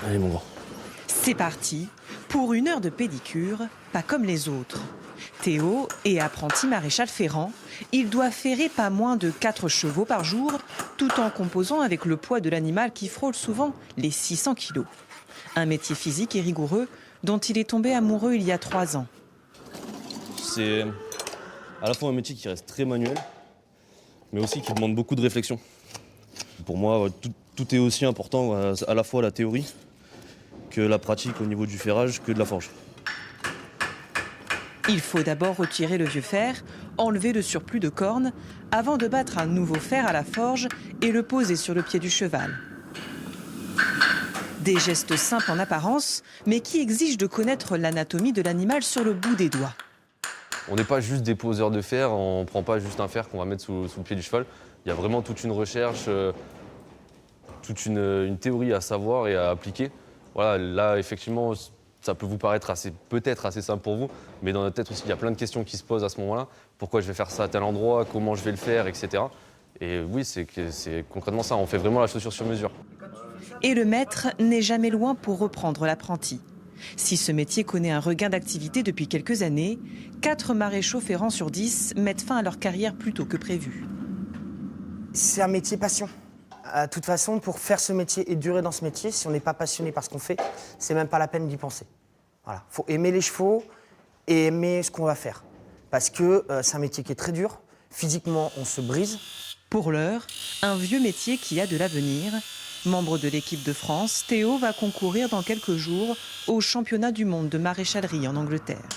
Allez mon grand. C'est parti pour une heure de pédicure, pas comme les autres. Théo est apprenti maréchal ferrant. Il doit ferrer pas moins de 4 chevaux par jour, tout en composant avec le poids de l'animal qui frôle souvent les 600 kilos. Un métier physique et rigoureux dont il est tombé amoureux il y a 3 ans. C'est à la fois un métier qui reste très manuel, mais aussi qui demande beaucoup de réflexion. Pour moi, tout est aussi important, à la fois la théorie que la pratique au niveau du ferrage, que de la forge. Il faut d'abord retirer le vieux fer, enlever le surplus de cornes, avant de battre un nouveau fer à la forge et le poser sur le pied du cheval. Des gestes simples en apparence, mais qui exigent de connaître l'anatomie de l'animal sur le bout des doigts. On n'est pas juste des poseurs de fer, on ne prend pas juste un fer qu'on va mettre sous le pied du cheval. Il y a vraiment toute une recherche, toute une théorie à savoir et à appliquer. Voilà, là, effectivement, ça peut vous paraître peut-être assez simple pour vous, mais dans notre tête aussi, il y a plein de questions qui se posent à ce moment-là. Pourquoi je vais faire ça à tel endroit, comment je vais le faire, etc. Et oui, c'est concrètement ça, on fait vraiment la chaussure sur mesure. Et le maître n'est jamais loin pour reprendre l'apprenti. Si ce métier connaît un regain d'activité depuis quelques années, 4 maréchaux ferrants sur 10 mettent fin à leur carrière plus tôt que prévu. C'est un métier passion. De toute façon, pour faire ce métier et durer dans ce métier, si on n'est pas passionné par ce qu'on fait, c'est même pas la peine d'y penser. Voilà, faut aimer les chevaux et aimer ce qu'on va faire. Parce que c'est un métier qui est très dur. Physiquement, on se brise. Pour l'heure, un vieux métier qui a de l'avenir. Membre de l'équipe de France, Théo va concourir dans quelques jours au championnat du monde de maréchalerie en Angleterre.